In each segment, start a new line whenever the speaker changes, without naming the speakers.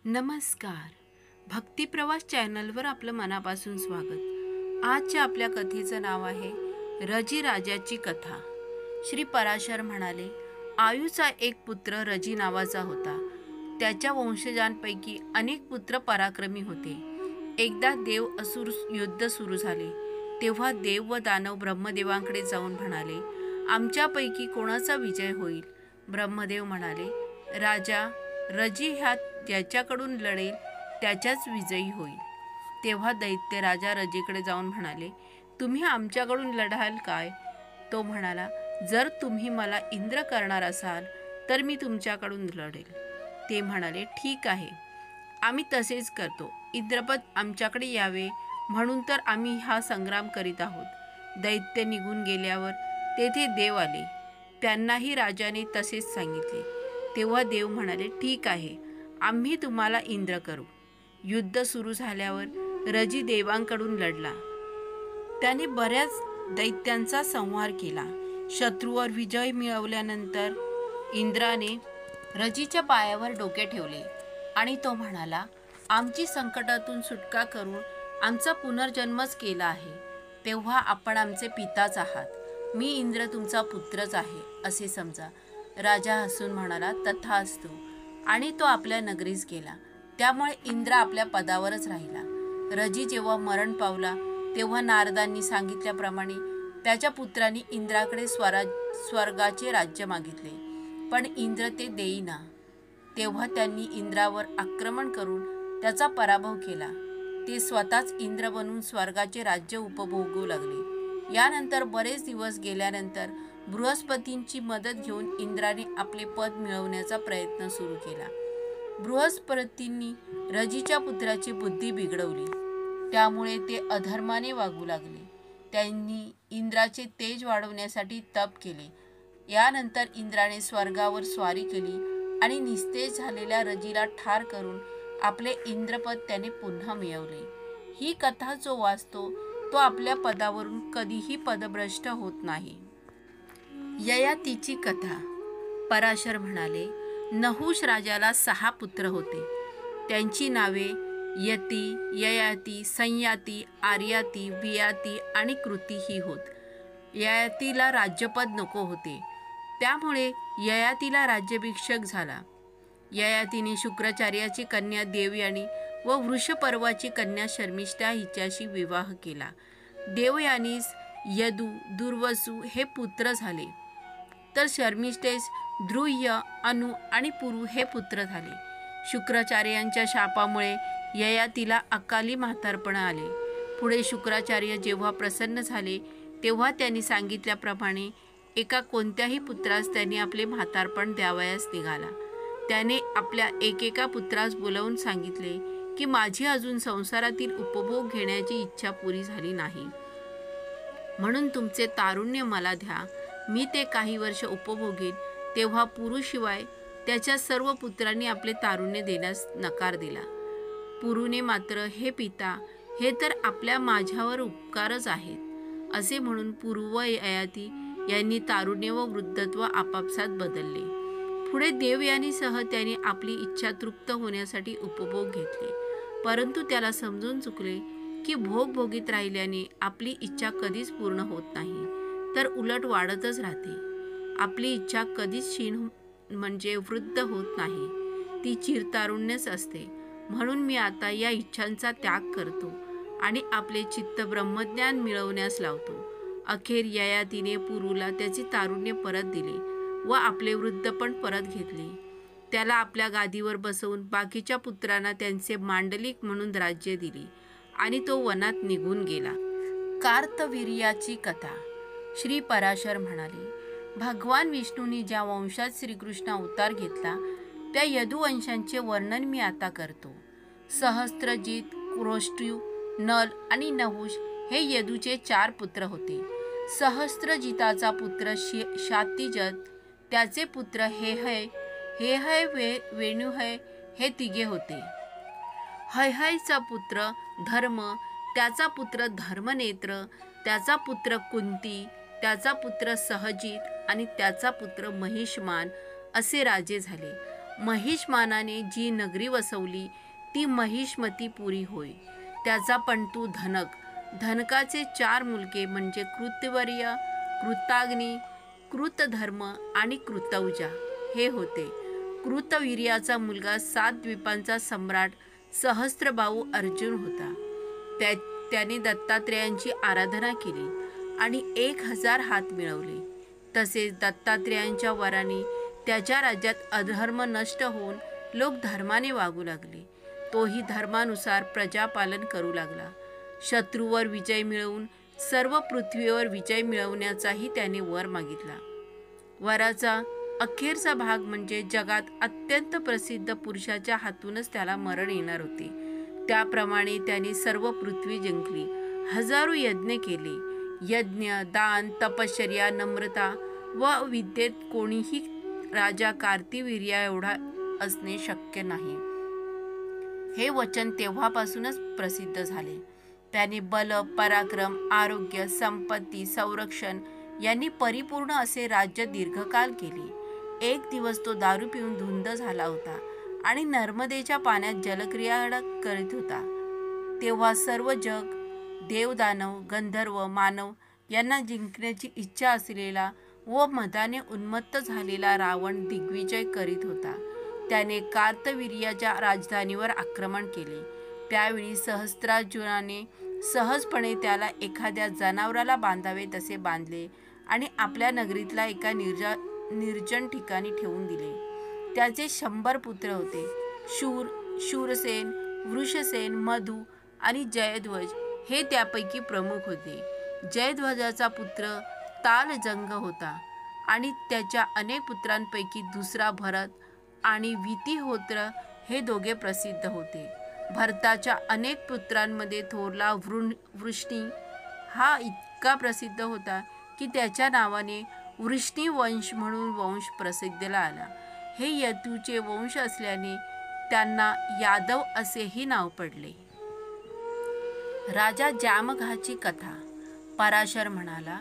नमस्कार. भक्तिप्रवास चॅनलवर आपलं मनापासून स्वागत. आजच्या आपल्या कथेचं नाव आहे रजी राजाची कथा. श्री पराशर म्हणाले, आयूचा एक पुत्र रजी नावाचा होता. त्याच्या वंशजांपैकी अनेक पुत्र पराक्रमी होते. एकदा देव असुर युद्ध सुरू झाले. तेव्हा देव व दानव ब्रह्मदेवांकडे जाऊन म्हणाले, आमच्यापैकी कोणाचा विजय होईल? ब्रह्मदेव म्हणाले, राजा रजी ह्या ज्याच्याकडून लढेल त्याच्याच विजयी होईल. तेव्हा दैत्य राजा रजीकडे जाऊन म्हणाले, तुम्ही आमच्याकडून लढाल काय? तो म्हणाला, जर तुम्ही मला इंद्र करणार असाल तर मी तुमच्याकडून लढेल. ते म्हणाले, ठीक आहे, आम्ही तसेच करतो. इंद्रपद आमच्याकडे यावे म्हणून तर आम्ही हा संग्राम करीत आहोत. दैत्य निघून गेल्यावर तेथे देव आले. त्यांनाही राजाने तसेच सांगितले. तेव्हा देव म्हणाले, ठीक आहे, आम्ही तुम्हाला इंद्र करू. युद्ध सुरू झाल्यावर रजी देवांकडून लढला. त्याने बऱ्याच दैत्यांचा संहार केला. शत्रूवर विजय मिळवल्यानंतर इंद्राने रजीच्या पायावर डोके ठेवले आणि तो म्हणाला, आमची संकटातून सुटका करून आमचा पुनर्जन्मच केला आहे. तेव्हा आपण आमचे पिताच आहात. मी इंद्र तुमचा पुत्रच आहे असे समजा. राजा हसून म्हणाला, तथास्तु, आणि तो आपल्या नगरीस गेला. त्यामुळे इंद्र आपल्या पदावरच राहिला. रजी जेव्हा मरण पावला तेव्हा नारदांनी सांगितल्याप्रमाणे त्याच्या पुत्रांनी इंद्राकडे स्वर्गाचे राज्य मागितले, पण इंद्र ते देईना. तेव्हा त्यांनी इंद्रावर आक्रमण करून त्याचा पराभव केला. ते स्वतःच इंद्र बनून स्वर्गाचे राज्य उपभोगू लागले. यानंतर बरेच दिवस गेल्यानंतर बृहस्पतींची मदत घेऊन इंद्राने आपले पद मिळवण्याचा प्रयत्न सुरू केला. बृहस्पतींनी रजीच्या पुत्राची बुद्धी बिघडवली. त्यामुळे ते अधर्माने वागू लागले. त्यांनी इंद्राचे तेज वाढवण्यासाठी तप केले. यानंतर इंद्राने स्वर्गावर स्वारी केली आणि निस्तेज झालेल्या रजीला ठार करून आपले इंद्रपद त्याने पुन्हा मिळवले. ही कथा जो वाचतो तो आपल्या पदावरून कधीही पदभ्रष्ट होत नाही. ययातीची कथा. पराशर म्हणाले, नहुष राजाला 6 पुत्र होते. त्यांची नावे यती, ययाती, संयाती, आर्याती, वियाती आणि कृती ही होत. ययातीला राज्यपद नको होते, त्यामुळे ययातीला राज्याभिषेक झाला. ययातीने शुक्राचार्याची कन्या देवयानी व वृषपर्वाची कन्या शर्मिष्ठा हिच्याशी विवाह केला. देवयानीस यदू, दुर्वसु हे पुत्र झाले, तर शर्मिष्ठेस ध्रुह्य, अनु आणि पुरु हे पुत्र झाले. शुक्राचार्यांच्या शापामुळे ययातीला अकाली म्हातारपण आले. पुढे शुक्राचार्य जेव्हा प्रसन्न झाले तेव्हा त्यांनी सांगितल्याप्रमाणे एका कोणत्याही पुत्रास त्यांनी आपले म्हातारपण द्यावयास निघाला. त्याने आपल्या एकेका पुत्रास बोलावून सांगितले की माझी अजून संसारातील उपभोग घेण्याची इच्छा पुरी झाली नाही, म्हणून तुमचे तारुण्य मला द्या, मी ते काही वर्ष उपभोगेन. तेव्हा पुरुशिवाय त्याच्या सर्व पुत्रांनी आपले तारुण्य देण्यास नकार दिला. पुरुने मात्र, हे पिता, हे तर आपल्या माझ्यावर उपकारच आहेत असे म्हणून पुरु व ययाती यांनी तारुण्य व वृद्धत्व आपापसात बदलले. पुढे देवयानीसह त्यांनी आपली इच्छा तृप्त होण्यासाठी उपभोग घेतले, परंतु त्याला समजून चुकले की भोग भोगीत राहिल्याने आपली इच्छा कधीच पूर्ण होत नाही, तर उलट वाढतच राहते. आपली इच्छा कधीच क्षीण म्हणजे वृद्ध होत नाही, ती चिरतारुण्यच असते. म्हणून मी आता या इच्छांचा त्याग करतो आणि आपले चित्त ब्रह्मज्ञान मिळवण्यास लावतो. अखेर ययातीने पुरुला त्याचे तारुण्य परत दिले व आपले वृद्धपण परत घेतले. त्याला आपल्या गादीवर बसवून बाकीच्या पुत्रांना त्यांचे मांडलिक म्हणून राज्य दिले आणि तो वनात निघून गेला. कार्तवीर्याची कथा. श्री पराशर म्हणाले, भगवान विष्णूंनी ज्या वंशात श्रीकृष्ण अवतार घेतला त्या यदुवंशांचे वर्णन मी आता करतो. सहस्त्रजित, क्रोष्टू, नल आणि नहुष हे यदूचे 4 पुत्र होते. सहस्त्रजिताचा पुत्र शातिजत, त्याचे पुत्र हेहय, हेहय वेणुहय हे 3 होते. हयहयचा पुत्र धर्म, त्याचा पुत्र धर्मनेत्र, त्याचा पुत्र कुंती, त्याचा पुत्र सहजित आणि त्याचा पुत्र महिष्मान असे राजे झाले. महिषमानाने जी नगरी वसवली ती महिष्मतीपुरी होय. त्याचा पंतू धनक, धनकाचे 4 मुलगे म्हणजे कृतवर्य, कृताग्नी, कृतधर्म आणि कृतौजा हे होते. कृतवीर्याचा मुलगा 7 द्वीपांचा सम्राट सहस्त्रबाहू अर्जुन होता. त्याने दत्तात्रेयांची आराधना केली आणि 1000 हात मिळवले. तसेच दत्तात्रेयांच्या वराने त्याच्या राज्यात अधर्म नष्ट होऊन लोक धर्माने वागू लागले. तोही धर्मानुसार प्रजापालन करू लागला. शत्रूवर विजय मिळवून सर्व पृथ्वीवर विजय मिळवण्याचाही त्याने वर मागितला. वराचा अखेरचा भाग म्हणजे जगात अत्यंत प्रसिद्ध पुरुषाच्या हातूनच त्याला मरण येणार होते. त्याप्रमाणे त्याने सर्व पृथ्वी जिंकली. हजारो यज्ञ केले. यज्ञ, दान, तपश्चर्या, नम्रता व विद्येत कोणीही राजा कार्तिवीर्या एवढा असणे शक्य नाही. हे वचन तेव्हापासूनच प्रसिद्ध झाले. त्याने बल, पराक्रम, आरोग्य, संपत्ती, संरक्षण यांनी परिपूर्ण असे राज्य दीर्घकाल केले. एक दिवस तो दारू पिऊन धुंद झाला होता आणि नर्मदेच्या पाण्यात जलक्रिया करीत होता. तेव्हा सर्व जग, देवदानव, गंधर्व, मानव यांना जिंकण्याची इच्छा असलेला व मदाने उन्मत्त झालेला रावण दिग्विजय करीत होता. त्याने कार्तवीर्याच्या राजधानीवर आक्रमण केले. त्यावेळी सहस्त्रार्जुनाने सहजपणे त्याला एखाद्या जनावराला बांधावे तसे बांधले आणि आपल्या नगरीतल्या एका निर्जन ठिकाणी ठेवून दिले. त्याचे 100 पुत्र होते. शूर, शूरसेन, वृषसेन, मधु आणि जयध्वज हे त्यापैकी प्रमुख होते. जयध्वजाचा पुत्र तालजंग होता आणि त्याच्या अनेक पुत्रांपैकी दुसरा भरत आणि वितिहोत्र हे दोघे प्रसिद्ध होते. भरताच्या अनेक पुत्रांमध्ये थोरला वृष्णी हा इतका प्रसिद्ध होता की त्याच्या नावाने वृष्णी वंश म्हणून वंश प्रसिद्धीला आला. हे यदूचे वंश असल्याने त्यांना यादव असेही नाव पडले. राजा जामघाची कथा. पराशर म्हणाला,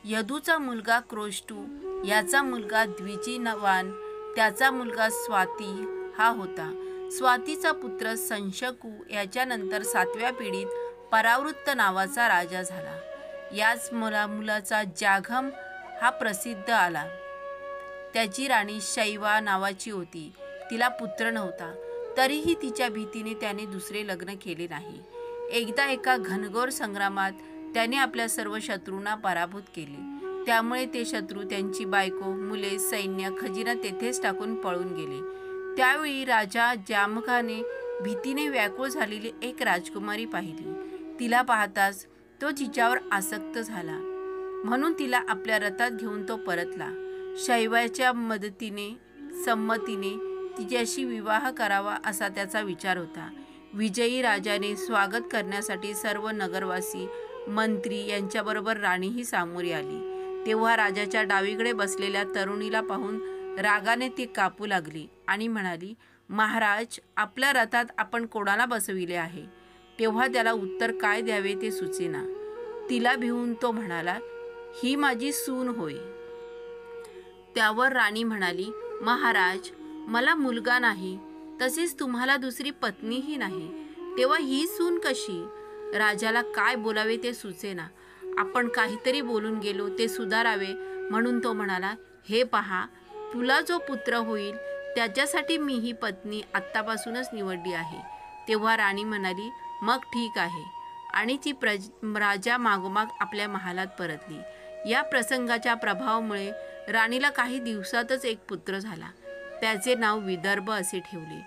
यदूचा मुलगा क्रोष्टू, याचा मुलगा द्विजिनवान, त्याचा मुलगा स्वाती हा होता. स्वातीचा पुत्र संशकू याच्यानंतर 7व्या पिढीत परावृत्त नावाचा राजा झाला. याच मुलाचा जाघम हा प्रसिद्ध आला. त्याची राणी शैवा नावाची होती. तिला पुत्र नव्हता. तरीही तिच्या भीतीने त्याने दुसरे लग्न केले नाही. एकदा एका घनघोर संग्रामात त्याने आपल्या सर्व शत्रूंना पराभूत केले. त्यामुळे ते शत्रू, त्यांची बायको, मुले, सैन्य, खजिना तेथेच टाकून पळून गेले. त्यावेळी राजा जामघाने भीतीने व्याकुळ झालेली एक राजकुमारी पाहिली. तिला पाहताच तो तिच्यावर आसक्त झाला. म्हणून तिला आपल्या रथात घेऊन तो परतला. शैवाच्या संमतीने तिच्याशी विवाह करावा असा त्याचा विचार होता. विजयी राजाने स्वागत करण्यासाठी सर्व नगरवासी, मंत्री यांच्याबरोबर राणीही सामोरी आली. तेव्हा राजाच्या डावीकडे बसलेल्या तरुणीला पाहून रागाने ती कापू लागली आणि म्हणाली, महाराज, आपल्या रथात आपण कोणाला बसविले आहे? तेव्हा त्याला उत्तर काय द्यावे ते सुचेना. तिला भिवून तो म्हणाला, ही माझी सून होय. त्यावर राणी म्हणाली, महाराज, मला मुलगा नाही, तसेच तुम्हाला दुसरी पत्नीही नाही, तेव्हा ही सून कशी? राजाला काय बोलावे ते सुचेना. आपण काहीतरी बोलून गेलो ते सुधारावे म्हणून तो म्हणाला, हे पहा, तुला जो पुत्र होईल त्याच्यासाठी मी ही पत्नी आत्तापासूनच निवडली आहे. तेव्हा राणी म्हणाली, मग ठीक आहे, आणि ती राजा मागोमाग आपल्या महालात परतली. या प्रसंगाच्या प्रभावामुळे राणीला काही दिवसातच एक पुत्र झाला. त्याचे नाव विदर्भ असे ठेवले.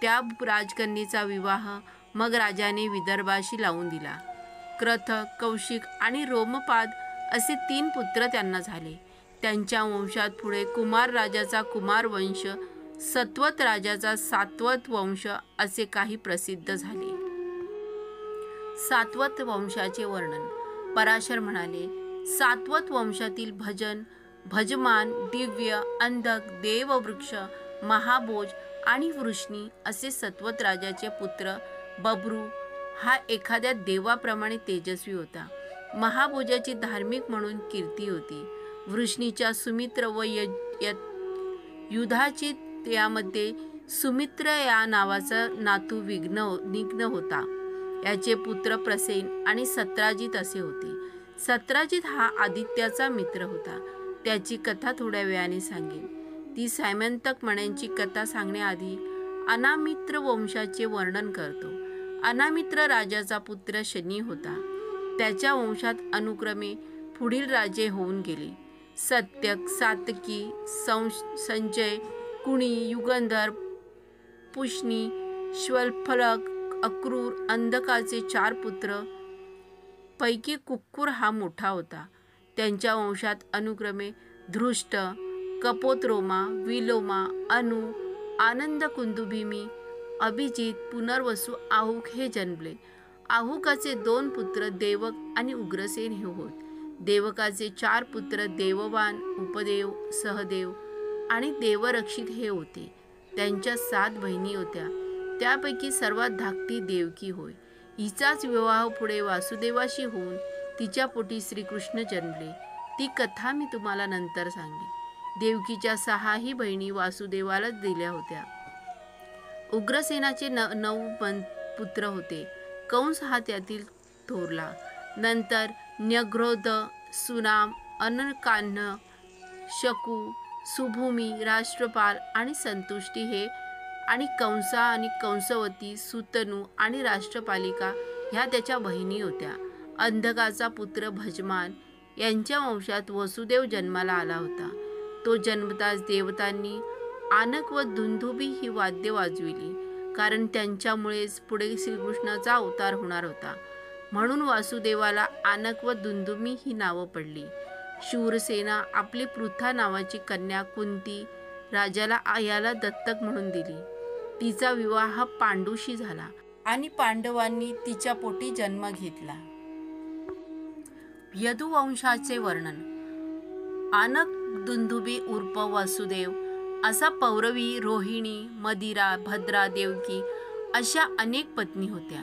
त्या राजकन्येचा विवाह मग राजाने विदर्भाशी लावून दिला. क्रथ, कौशिक आणि रोमपाद असे 3 पुत्र त्यांना झाले. त्यांच्या वंशात पुढे कुमार राजाचा कुमार वंश, सत्वत राजाचा सात्वत वंश असे काही प्रसिद्ध झाले. सात्वत वंशाचे वर्णन. पराशर म्हणाले, सात्वत वंशातील भजन, भजमान, दिव्य, अंधक, देववृक्ष, महाभोज आणि वृष्णी असे सत्वत राजाचे पुत्र. बब्रू हा एखाद्या देवाप्रमाणे तेजस्वी होता. महाभोजाची धार्मिक म्हणून कीर्ती होती. वृष्णीच्या सुमित्र व युधाची यामध्ये सुमित्र या नावाचा नातू निघ्न होता. याचे पुत्र प्रसेन आणि सत्राजित असे होते. सत्राजित हा आदित्याचा मित्र होता. त्याची कथा थोड्या वेळाने सांगेन. ती सैमंतक मण्यांची कथा सांगण्याआधी अनामित्र वंशाचे वर्णन करतो. अनामित्र राजाचा पुत्र शनी होता. त्याच्या वंशात अनुक्रमे पुढील राजे होऊन गेले: सत्यक, सातकी, संजय, कुणी, युगंधर, पुष्णी, श्वल्फलक, अक्रूर. अंधकाचे 4 पुत्र पैकी कुक्कुर हा मोठा होता. त्यांच्या वंशात अनुक्रमे धृष्ट, कपोत्रोमा, विलोमा, अनु, आनंद, कुंदुभीमी, अभिजित, पुनर्वसू, आहुक हे जन्मले. आहुकाचे 2 पुत्र देवक आणि उग्रसेन हे होत. देवकाचे 4 पुत्र देववान, उपदेव, सहदेव आणि देवरक्षित हे होते. त्यांच्या 7 बहिणी होत्या. त्यापैकी सर्वात धाकटी देवकी होय. हिचाच विवाह पुढे वासुदेवाशी होऊन तिच्या पोटी श्रीकृष्ण जन्मले. ती कथा मी तुम्हाला नंतर सांगेन. देवकीच्या 6ही बहिणी वासुदेवालाच दिल्या होत्या. उग्रसेनाचे 9 पुत्र होते. कंस हा त्यातील थोरला. नंतर न्यग्रोध, सुनाम, अनकान्ह, शकू, सुभूमी, राष्ट्रपाल आणि संतुष्टी हे आणि कंसा आणि कंसवती, सुतनू आणि राष्ट्रपालिका ह्या त्याच्या बहिणी होत्या. अंधकाचा पुत्र भजमान यांच्या वंशात वसुदेव जन्माला आला होता. तो जन्मताच देवतांनी आनक व दुंदुभी ही वाद्य वाजविली, कारण त्यांच्यामुळेच पुढे श्रीकृष्णाचा अवतार होणार होता. म्हणून वासुदेवाला आनक व दुंदुभी ही नावं पडली. शूरसेना आपली पृथा नावाची कन्या कुंती राजाला याला दत्तक म्हणून दिली. तिचा विवाह पांडूशी झाला आणि पांडवांनी तिच्या पोटी जन्म घेतला. यदुवंशाचे वर्णन. आनक दुंदुभी उर्फ वासुदेव असा पौरवी, रोहिणी, मदिरा, भद्रा, देवकी अशा अनेक पत्नी होत्या.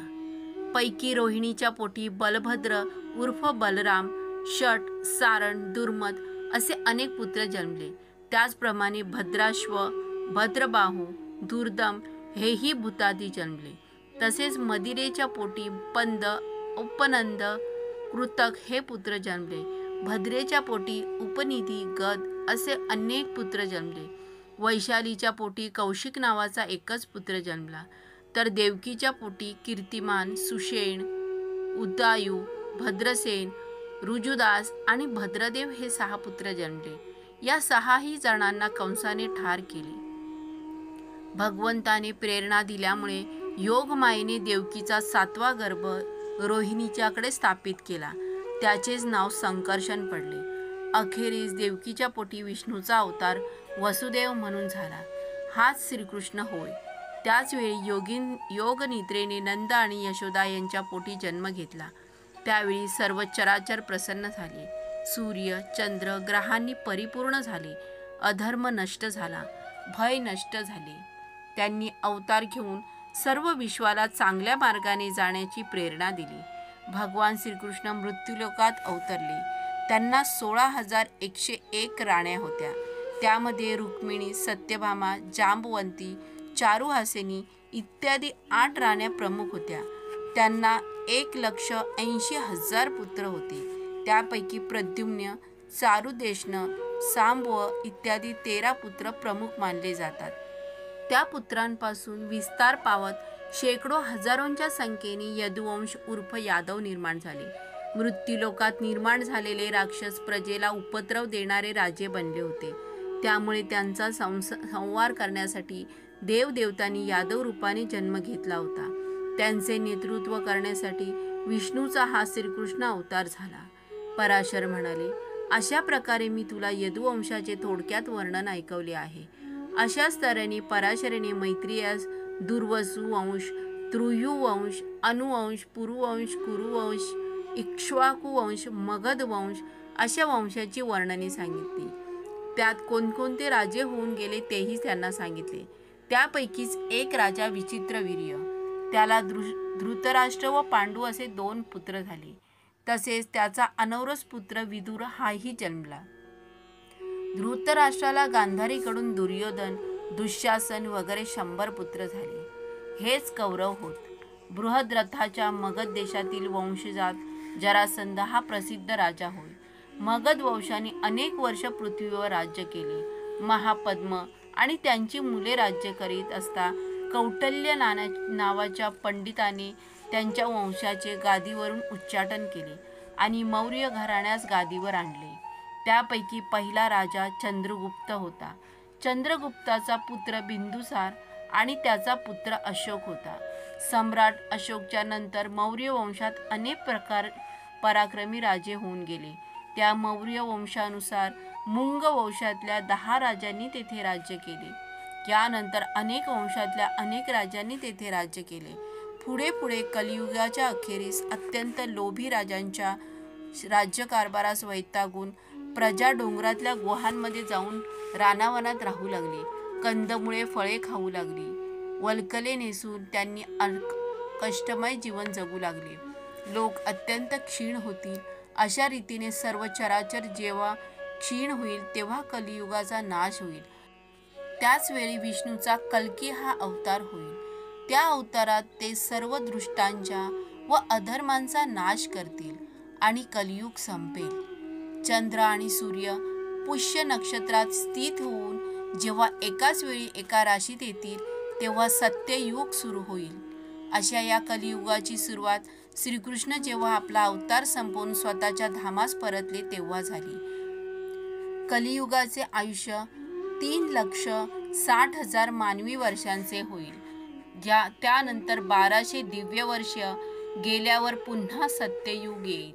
पैकी रोहिणीच्या पोटी बलभद्र उर्फ बलराम, षट, सारण, दुर्मद असे अनेक पुत्र जन्मले. त्याचप्रमाणे भद्राश्व, भद्रबाहू, दुर्दम हेही भूतादी जन्मले. तसेच मदिरेच्या पोटी पंद, उपनंद, कृतक हे पुत्र जन्मले. भद्रेच्या पोटी उपनिधी, गद असे अनेक पुत्र जन्मले. वैशालीच्या पोटी कौशिक नावाचा एकच पुत्र जन्मला. तर देवकीच्या पोटी कीर्तिमान, सुषेण, उदायू, भद्रसेन, ऋजुदास आणि भद्रदेव हे 6 पुत्र जन्मले. या 6ही जणांना कंसाने ठार केले. भगवंताने प्रेरणा दिल्यामुळे योगमायेने देवकीचा 7वा गर्भ रोहिणीच्याकडे स्थापित केला. त्याचेच नाव संकर्षण पडले. अखेरीस देवकीच्या पोटी विष्णूचा अवतार वसुदेव म्हणून झाला. हाच श्रीकृष्ण होय. त्याचवेळी योगनिद्रेने नंद आणि यशोदा यांच्या पोटी जन्म घेतला. त्यावेळी सर्व चराचर प्रसन्न झाले. सूर्य, चंद्र, ग्रहांनी परिपूर्ण झाले. अधर्म नष्ट झाला. भय नष्ट झाले. त्यांनी अवतार घेऊन सर्व विश्वाला चांगल्या मार्गाने जाण्याची प्रेरणा दिली. भगवान श्रीकृष्ण मृत्यूलोकात अवतरले. त्यांना 16,101 राण्या होत्या. त्यामध्ये रुक्मिणी, सत्यभामा, जांबवंती, चारुहासिनी इत्यादी 8 राण्या प्रमुख होत्या. त्यांना 1,80,000 पुत्र होते. त्यापैकी प्रद्युम्न, चारुदेशन, सांबव इत्यादी 13 पुत्र प्रमुख मानले जातात. त्या पुत्रांपासून विस्तार पावत शेकडो हजारोंच्या संख्येने यदुवंश उर्फ यादव निर्माण झाले. मृत्यूलोकात निर्माण झालेले राक्षस प्रजेला उपद्रव देणारे राजे बनले होते. त्यामुळे त्यांचा संहार करण्यासाठी देवदेवतांनी यादव रूपाने जन्म घेतला होता. त्यांचे नेतृत्व करण्यासाठी विष्णूचा हा श्रीकृष्ण अवतार झाला. पराशर म्हणाले, अशा प्रकारे मी तुला यदुवंशाचे थोडक्यात वर्णन ऐकवले आहे. अशाच तऱ्हेने पराशराने मैत्रियास दुर्वसु वंश, त्रुयुवंश, अनुवंश, पुरुवंश, कुरुवंश, इक्ष्वाकुवंश, मगध वंश अशा वंशाची वर्णने सांगितली. त्यात कोणकोणते राजे होऊन गेले तेही त्यांना सांगितले. त्यापैकीच एक राजा विचित्रवीर्य, त्याला धृतराष्ट्र व पांडू असे 2 पुत्र झाले. तसेच त्याचा अनौरस पुत्र विदुर हाही जन्मला. धृतराष्ट्राला गांधारीकडून दुर्योधन, दुःशासन वगैरे 100 पुत्र झाले. हेच कौरव होत. बृहद्रथाच्या मगध देशातील वंशजात जरासंध हा प्रसिद्ध राजा होय. मगध वंशाने अनेक वर्ष पृथ्वीवर राज्य केले. महापद्म आणि त्यांची मुले राज्य करीत असता कौटल्य नावाच्या पंडिताने त्यांच्या वंशाचे गादीवरून उच्चाटन केले आणि मौर्य घराण्यास गादीवर आणले. त्यापैकी पहिला राजा चंद्रगुप्त होता. चंद्रगुप्ताचा पुत्र बिंदुसार आणि त्याचा पुत्र अशोक होता. सम्राट अशोकच्या नंतर मौर्य वंशात अनेक पराक्रमी राजे होऊन गेले. त्या मौर्य वंशानुसार मुंग वंशातल्या 10 राजांनी तेथे राज्य केले. यानंतर अनेक वंशातल्या अनेक राजांनी तेथे राज्य केले. पुढे पुढे कलियुगाच्या अखेरीस अत्यंत लोभी राजांच्या राज्यकारभारास वैतागून प्रजा डोंगरातल्या गुहांमध्ये जाऊन रानावनात राहू लागली. कंदमुळे फळे खाऊ लागली. वल्कले नेसून त्यांनी कष्टमय जीवन जगू लागले. लोक अत्यंत क्षीण होतील. अशा रीतीने सर्व चराचर जेव्हा क्षीण होईल तेव्हा कलियुगाचा नाश होईल. त्याच वेळी विष्णूचा कल्की हा अवतार होईल. त्या अवतारात ते सर्व दृष्टांच्या व अधर्मांचा नाश करतील आणि कलियुग संपेल. चंद्र आणि सूर्य पुष्य नक्षत्रात स्थित होऊन जेव्हा एकाच वेळी एका राशीत येतील तेव्हा सत्ययुग सुरू होईल. अशा या कलियुगाची सुरुवात श्रीकृष्ण जेव्हा आपला अवतार संपवून स्वतःच्या धामास परतले तेव्हा झाली. कलियुगाचे आयुष्य 3,60,000 मानवी वर्षांचे होईल. त्यानंतर 1200 दिव्य वर्ष गेल्यावर पुन्हा सत्ययुग येईल.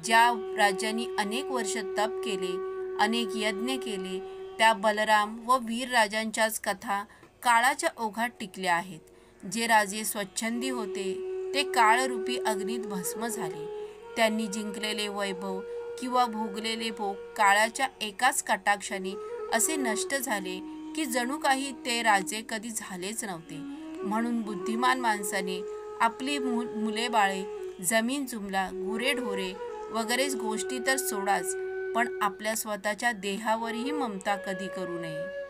ज्या राजांनी अनेक वर्ष तप केले, अनेक यज्ञ केले, त्या बलराम व वीर राजांच्याच कथा काळाच्या ओघात टिकल्या आहेत. जे राजे स्वच्छंदी होते ते काळरूपी अग्नीत भस्म झाले. त्यांनी जिंकलेले वैभव किंवा भोगलेले भोग काळाच्या एकाच कटाक्षाने असे नष्ट झाले की जणू काही ते राजे कधी झालेच नव्हते. म्हणून बुद्धिमान माणसाने आपली मुले बाळे, जमीन जुमला, गुरेढोरे वगैरे गोष्टी तर सोडाच, पण आपल्या स्वतःच्या देहावरही ममता कधी करू नये.